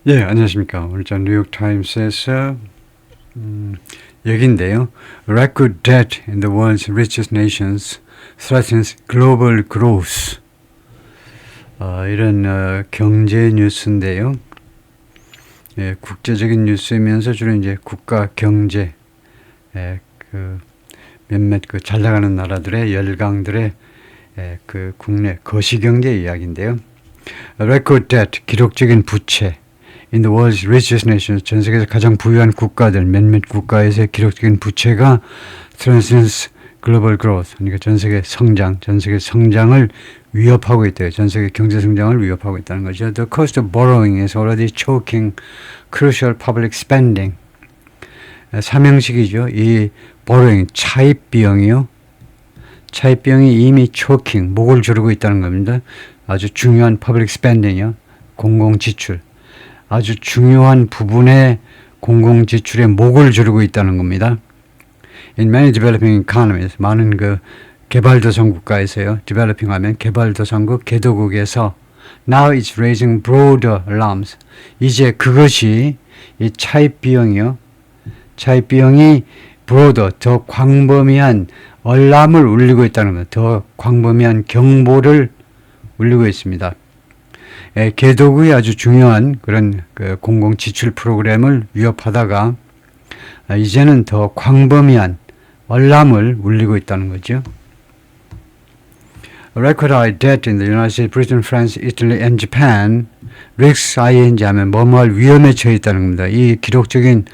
예, 안녕하십니까. 오늘 저 뉴욕타임스에서 얘기인데요. Record debt in the world's richest nations threatens global growth. 이런 경제 뉴스인데요. 예, 국제적인 뉴스이면서 주로 이제 국가 경제, 그 몇몇 그 잘 나가는 나라들의 열강들의 그 국내 거시경제 이야기인데요. Record debt, 기록적인 부채. In the world's richest nations, 전 세계에서 가장 부유한 국가들, 몇몇 국가에서의 기록적인 부채가 threatens global growth, 그러니까 전 세계 성장을 위협하고 있대요. 전 세계 경제 성장을 위협하고 있다는 거죠. The cost of borrowing is already choking crucial public spending. 삼형식이죠. 이 borrowing, 차입 비용이요. 차입 비용이 이미 choking, 목을 조르고 있다는 겁니다. 아주 중요한 public spending이요. 공공 지출. 아주 중요한 부분의 공공 지출에 목을 조르고 있다는 겁니다. In many developing economies, 많은 그 개발도상 국가에서요. developing 하면 개발도상국, 개도국에서 now it's raising broader alarms. 이제 그것이 이 차입 비용이요. 차입 비용이 broader, 더 광범위한 알람을 울리고 있다는 겁니다. 더 광범위한 경보를 울리고 있습니다. 개도국이 아주 중요한 그런 그 공공 지출 프로그램을 위협하다가 이제는 더 광범위한 알람을 울리고 있다는 거죠. Record high debt in the United States, Britain, France, Italy and Japan. risks ing 하면 뭐뭐할 위험에 처해 있다는 겁니다. 이 기록적인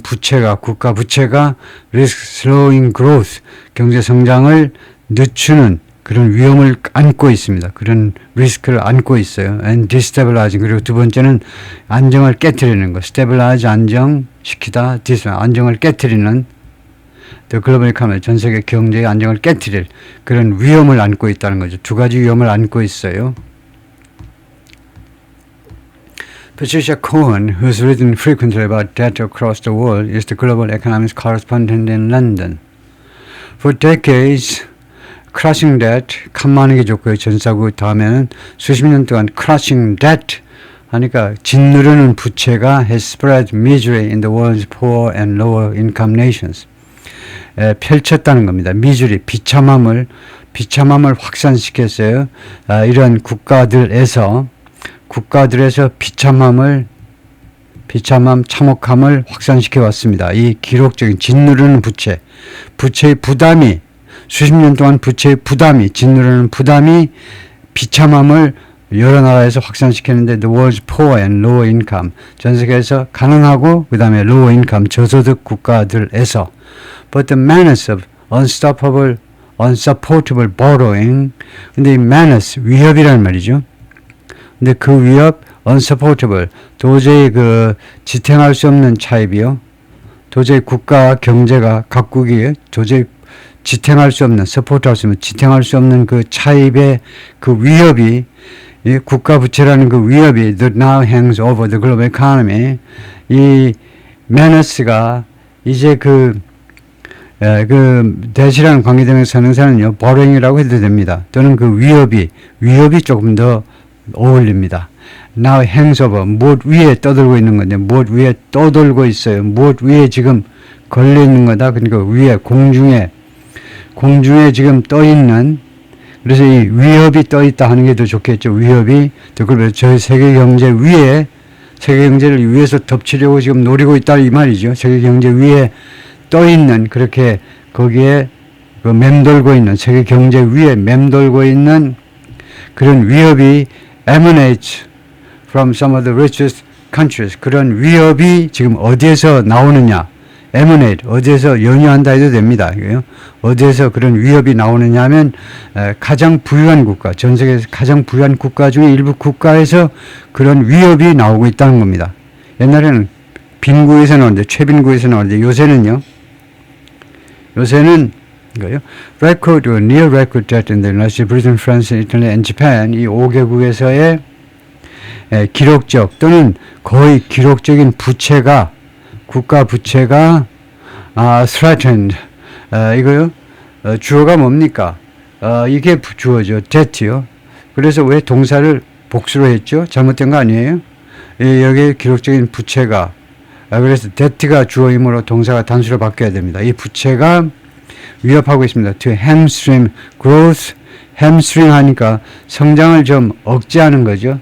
부채가 국가 부채가 risk slowing growth, 경제 성장을 늦추는 그런 위험을 안고 있습니다. 그런 리스크를 안고 있어요. And destabilizing. 그리고 두 번째는 안정을 깨트리는 것. stabilize, 안정시키다. 안정을 깨트리는 the global economy, 전 세계 경제의 안정을 깨트릴 그런 위험을 안고 있다는 거죠. 두 가지 위험을 안고 있어요. Patricia Cohen, who's written frequently about debt across the world, is the global economics correspondent in London. For decades, crushing debt, 칸만하게 좋고요. 전사구 다음에는 수십 년 동안 crushing debt 하니까 짓누르는 부채가 has spread misery in the world's poor and lower income nations. 펼쳤다는 겁니다. 미주리, 비참함을 확산시켰어요. 이런 국가들에서 비참함, 참혹함을 확산시켜 왔습니다. 이 기록적인 짓누르는 부채의 부담이 수십 년 동안 부채의 부담이, 짓누르는 부담이 비참함을 여러 나라에서 확산시켰는데 the world's poor and low income, 전 세계에서 가난하고 그 다음에 low income, 저소득 국가들에서 but the menace of unsupportable borrowing, 근데 이 menace, 위협이란 말이죠. 근데 그 위협, unsupportable, 도저히 그 지탱할 수 없는 차입이요. 도저히 국가 경제가 각국이 도저히 지탱할 수 없는, 서포트할 수 없는, 지탱할 수 없는 그 차입의 그 위협이, 이 국가 부채라는 그 위협이 that now hangs over the global economy. 이 menace가 이제 그 대시라는 관계대명사 선행사는요, borrowing이라고 해도 됩니다. 또는 그 위협이 조금 더 어울립니다. Now hangs over, 무엇 위에 떠들고 있는 건데, 무엇 위에 떠돌고 있어요. 무엇 위에 지금 걸려 있는 거다. 그러니까 위에 공중에 지금 떠 있는, 그래서 이 위협이 떠 있다 하는 게 더 좋겠죠. 위협이, 그래서 저희 세계 경제 위에, 세계 경제를 위에서 덮치려고 지금 노리고 있다 이 말이죠. 세계 경제 위에 떠 있는, 그렇게 거기에 그 맴돌고 있는, 세계 경제 위에 맴돌고 있는 그런 위협이 emanates from some of the richest countries. 그런 위협이 지금 어디에서 나오느냐? emanate, 어디에서 연유한다 해도 됩니다. 어디에서 그런 위협이 나오느냐 하면 가장 부유한 국가, 전 세계에서 가장 부유한 국가 중에 일부 국가에서 그런 위협이 나오고 있다는 겁니다. 옛날에는 빈구에서 나오는데, 최빈구에서 나오는데 요새는 이거요. record or near record debt in the United States, Britain, France, Italy and Japan, 이 5개국에서의 기록적 또는 거의 기록적인 부채가, 국가 부채가 threatened, 이거요. 주어가 뭡니까? 이게 주어죠. debt요. 그래서 왜 동사를 복수로 했죠. 잘못된 거 아니에요? 여기에 기록적인 부채가 그래서 debt가 주어이므로 동사가 단수로 바뀌어야 됩니다. 이 부채가 위협하고 있습니다. To hamstring growth, hamstring 하니까 성장을 좀 억제하는 거죠.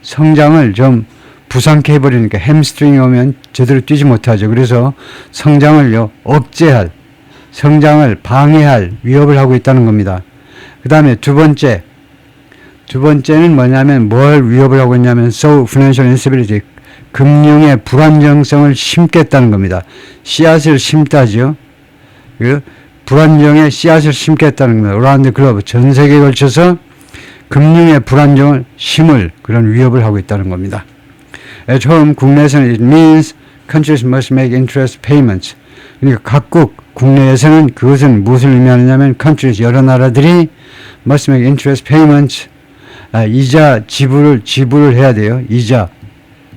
성장을 좀 부상케 해버리니까 햄스트링이 오면 제대로 뛰지 못하죠. 그래서 성장을요 억제할, 성장을 방해할 위협을 하고 있다는 겁니다. 그 다음에 두 번째는 뭐냐면 뭘 위협을 하고 있냐면 so financial instability, 금융의 불안정성을 심겠다는 겁니다. 씨앗을 심다죠. 불안정의 씨앗을 심겠다는 겁니다. around the globe, 전 세계에 걸쳐서 금융의 불안정을 심을 그런 위협을 하고 있다는 겁니다. At home, 국내에서는 it means countries must make interest payments. 그러니까 각국 국내에서는 그것은 무엇을 의미하느냐면 countries, 여러 나라들이 must make interest payments, 이자 지불을 해야 돼요.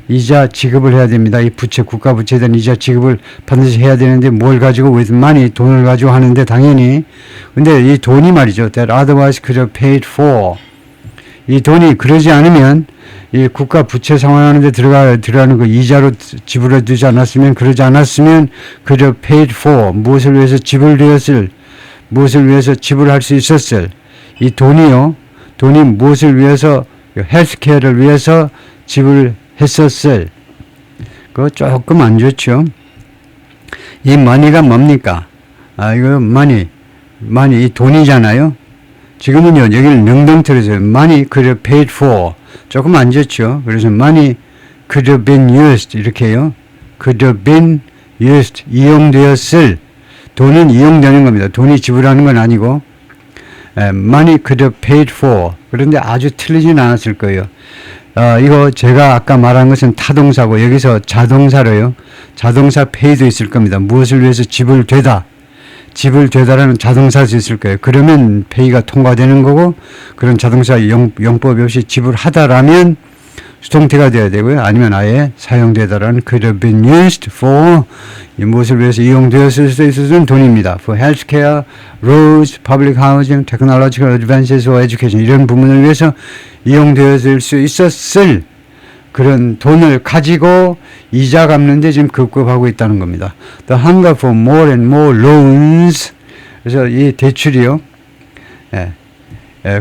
이자 지급을 해야 됩니다. 이 부채, 국가 부채에 대한 이자 지급을 반드시 해야 되는데 뭘 가지고 with money, 돈을 가지고 하는데 당연히 근데 이 돈이 말이죠. that otherwise could have paid for. 이 돈이 그러지 않으면 이 국가 부채 상환하는데 들어가는 그 이자로 지불해 두지 않았으면 그러지 않았으면 could have paid for 무엇을 위해서 지불되었을 무엇을 위해서 지불할 수 있었을 이 돈이 무엇을 위해서 헬스케어를 위해서 지불했었을 그거 조금 안 좋죠. 이 money가 뭡니까? 이거 money 이 돈이잖아요. 지금은요 여기는 명동태로 해서 money could have paid for 조금 안 좋죠. 그래서 money could have been used 이렇게 해요. could have been used 이용되었을 돈은 이용되는 겁니다. 돈이 지불하는 건 아니고 money could have paid for 그런데 아주 틀리진 않았을 거예요. 이거 제가 아까 말한 것은 타동사고 여기서 자동사로요. 자동사 pay도 있을 겁니다. 무엇을 위해서 지불되다라는 자동사도 있을 거예요. 그러면 pay가 통과되는 거고 그런 자동사 용법 없이 지불하다라면 수동태가 되어야 되고요. 아니면 아예 사용되다라는 could have been used for 무엇을 위해서 이용되었을 수도 있었던 돈입니다. For healthcare, roads, public housing, technological advances or education 이런 부분을 위해서 이용되었을 수 있었을 그런 돈을 가지고 이자 갚는데 지금 급급하고 있다는 겁니다. The hunger for more and more loans. 그래서 이 대출이요.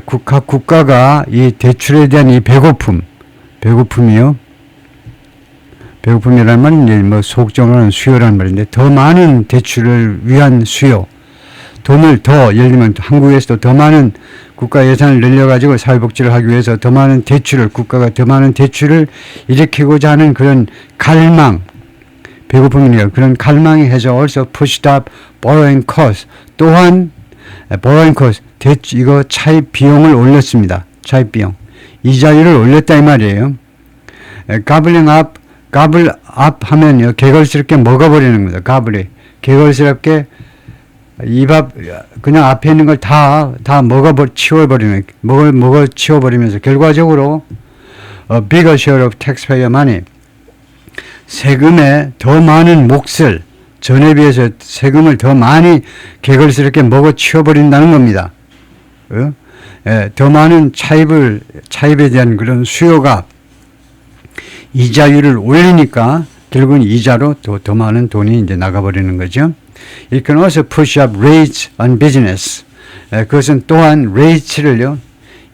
국가가 이 대출에 대한 이 배고픔이요. 배고픔이라는 말은 이제 뭐 속정하는 수요라는 말인데 더 많은 대출을 위한 수요. 돈을 더 예를 들면 한국에서도 더 많은 국가 예산을 늘려가지고 사회복지를 하기 위해서 더 많은 대출을 국가가 더 많은 대출을 일으키고자 하는 그런 갈망 배고픔이네요. 그런 갈망이 has also pushed up borrowing costs. 또한 borrowing costs 이거 차입 비용을 올렸습니다. 차입 비용 이자율을 올렸다 이 말이에요. gobble up 하면요 개걸스럽게 먹어버리는 겁니다. gobble 개걸스럽게 입 앞 그냥 앞에 있는 걸 다 치워버리면서 결과적으로 a bigger share of taxpayer money 세금의 더 많은 몫을 전에 비해서 세금을 더 많이 개걸스럽게 먹어 치워버린다는 겁니다. 더 많은 차입에 대한 그런 수요가 이자율을 올리니까 결국은 이자로 더 많은 돈이 이제 나가버리는 거죠. It can also push up rates on business. 그것은 또한 rates를요,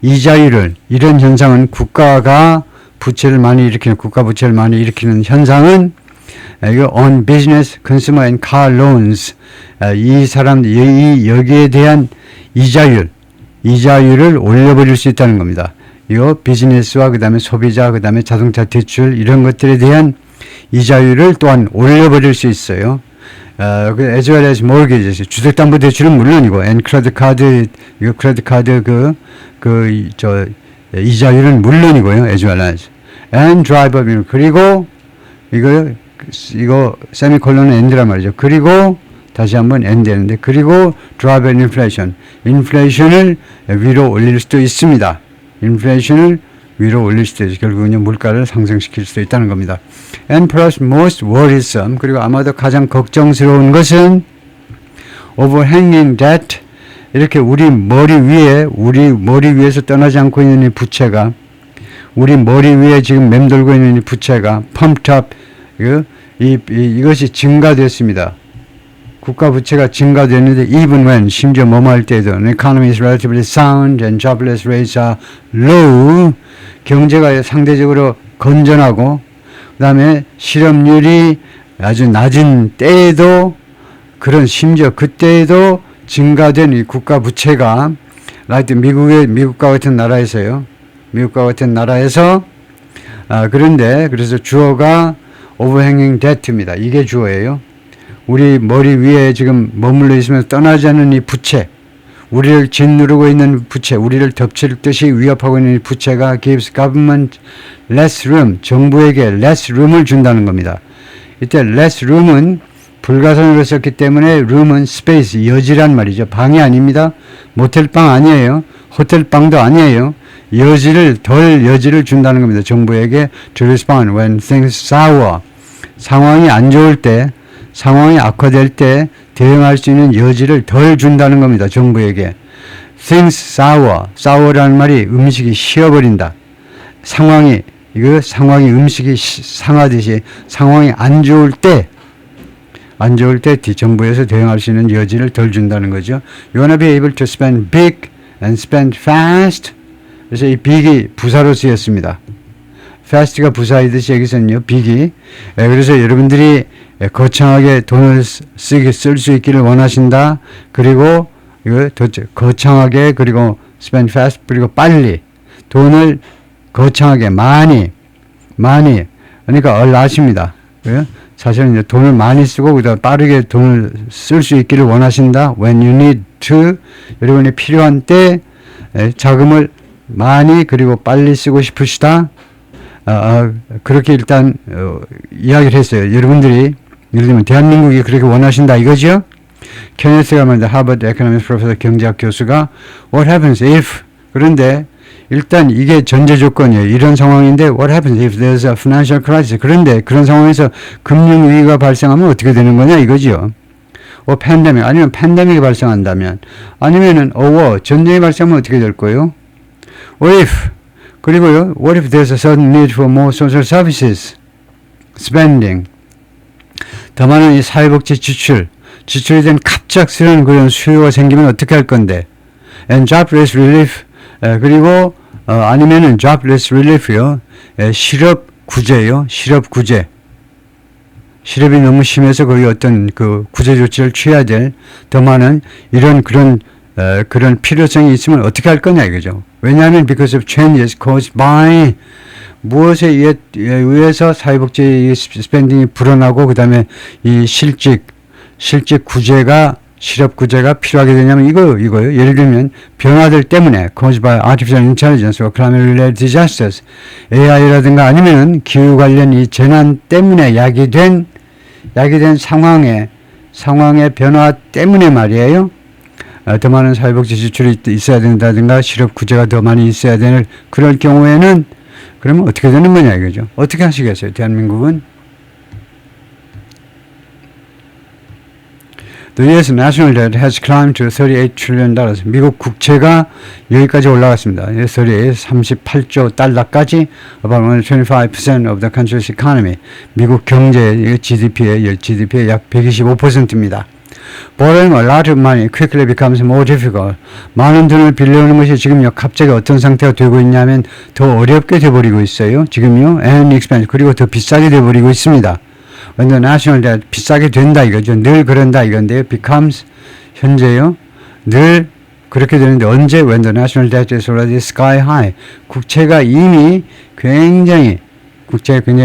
이자율을 이런 현상은 국가 부채를 많이 일으키는 현상은 이거 on business, consumer and car loans 여기에 대한 이자율을 올려버릴 수 있다는 겁니다. 이거 비즈니스와 그 다음에 소비자, 그 다음에 자동차 대출 이런 것들에 대한 이자율을 또한 올려버릴 수 있어요. as well as mortgages, 주택담보대출은 물론이고, and 크레딧 카드 이자율은 물론이고요. as well as, and driver bill 그리고 이거 세미콜론은 end란 말이죠. 그리고 다시 한번 end 되는데 그리고 driver inflation, 인플레이션을 위로 올릴 수도 있습니다. 인플레이션을 위로 올릴 수도 있죠. 결국은 물가를 상승시킬 수도 있다는 겁니다. And plus most worrisome, 그리고 아마도 가장 걱정스러운 것은 overhanging debt, 이렇게 우리 머리 위에서 떠나지 않고 있는 이 부채가 우리 머리 위에 지금 맴돌고 있는 이 부채가 펌프업 이것이 증가됐습니다. 국가 부채가 증가됐는데 even when 심지어 뭐뭐 할 때도 the economy is relatively sound and jobless rates are low 경제가 상대적으로 건전하고 그 다음에 실업률이 아주 낮은 때에도 그런 심지어 그때에도 증가된 이 국가 부채가 미국과 같은 나라에서요. 미국과 같은 나라에서 그런데 그래서 주어가 overhanging debt입니다. 이게 주어예요. 우리 머리 위에 지금 머물러 있으면서 떠나지 않는 이 부채, 우리를 짓누르고 있는 부채, 우리를 덮칠 듯이 위협하고 있는 이 부채가 gives government less room, 정부에게 less room을 준다는 겁니다. 이때 less room은 불가선으로 썼기 때문에 room은 space, 여지란 말이죠. 방이 아닙니다. 모텔방 아니에요. 호텔방도 아니에요. 덜 여지를 준다는 겁니다. 정부에게 to respond when things sour. 상황이 안 좋을 때, 상황이 악화될 때 대응할 수 있는 여지를 덜 준다는 겁니다. 정부에게. things sour라는 말이 음식이 식어버린다. 상황이 음식이 상하듯이 상황이 안 좋을 때 정부에서 대응할 수 있는 여지를 덜 준다는 거죠. You wanna be able to spend big and spend fast. 그래서 이 big이 부사로 쓰였습니다. fast가 부사이듯이 여기서는요, big이. 그래서 여러분들이 거창하게 돈을 쓸 수 있기를 원하신다. 그리고 이거 거창하게 그리고 spend fast 그리고 빨리 돈을 거창하게 많이 그러니까 얼라십니다. 사실은 이제 돈을 많이 쓰고 그다음 빠르게 돈을 쓸 수 있기를 원하신다. When you need to 여러분이 필요한 때 자금을 많이 그리고 빨리 쓰고 싶으시다. 그렇게 일단 이야기를 했어요. 여러분들이 예를 들면 대한민국이 그렇게 원하신다 이거죠. 케네스 가먼드 하버드 에코노미스 프로페서 경제학 교수가 What happens if 그런데 일단 이게 전제 조건이에요. 이런 상황인데 what happens if there's a financial crisis 그런데 그런 상황에서 금융위기가 발생하면 어떻게 되는 거냐 이거죠. 팬데믹 아니면 팬데믹이 발생한다면 아니면은 war 전쟁이 발생하면 어떻게 될 거예요? What if 그리고요 what if there's a sudden need for more social services spending 더 많은 이 사회복지 지출에 대한 갑작스러운 그런 수요가 생기면 어떻게 할 건데 and jobless relief 그리고 아니면은 jobless relief요 실업 구제요 실업 구제 실업이 너무 심해서 거기 어떤 그 구제 조치를 취해야 될 더 많은 이런 그런 필요성이 있으면 어떻게 할 거냐 이거죠. 왜냐하면 because of changes caused by 무엇에 의해서 사회복지 스pen딩이 불어나고 그 다음에 이 실직 실업 구제가 필요하게 되냐면 이거요. 예를 들면 변화들 때문에 caused by artificial intelligence or climate related disasters AI라든가 아니면 기후 관련 이 재난 때문에 야기된 상황의 변화 때문에 말이에요. 더 많은 사회복지 지출이 있어야 된다든가 실업 구제가 더 많이 있어야 되는 그럴 경우에는 그러면 어떻게 되는 거냐 이거죠. 어떻게 하시겠어요? 대한민국은 The U.S. national debt has climbed to $38 trillion. 미국 국채가 여기까지 올라갔습니다. 38조 달러까지 about 25% of the country's economy. 미국 경제의 GDP의 약 125%입니다. Borrowing a lot of money quickly becomes more difficult. 많은 돈을 빌려오는 것이 지금요 갑자기 어떤 상태가 되고 있냐면 더 어렵게 돼버리고 있어요. 지금요 and expense 그리고 더 비싸게 돼버리고 있습니다. When the national debt 비싸게 된다 이거죠. 늘 그런다 이건데요. becomes 현재요. 늘 그렇게 되는데 언제 when the national debt is already sky high 국채가 굉장히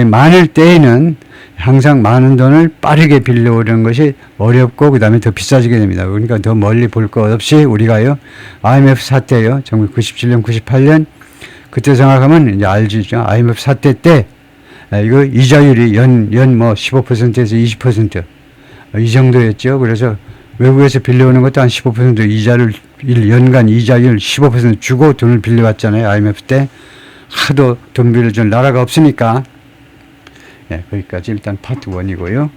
많을 때에는 항상 많은 돈을 빠르게 빌려오려는 것이 어렵고 그 다음에 더 비싸지게 됩니다. 그러니까 더 멀리 볼 것 없이 우리가요 IMF 사태요 1997년 98년 그때 생각하면 이제 알지죠. IMF 사태 때 이거 이자율이 연 15%에서 20% 이 정도였죠. 그래서 외국에서 빌려오는 것도 한 15% 이자를 연간 이자율 15% 주고 돈을 빌려왔잖아요. IMF 때 하도 돈 빌려줄 나라가 없으니까 거기까지 일단 파트 1이고요.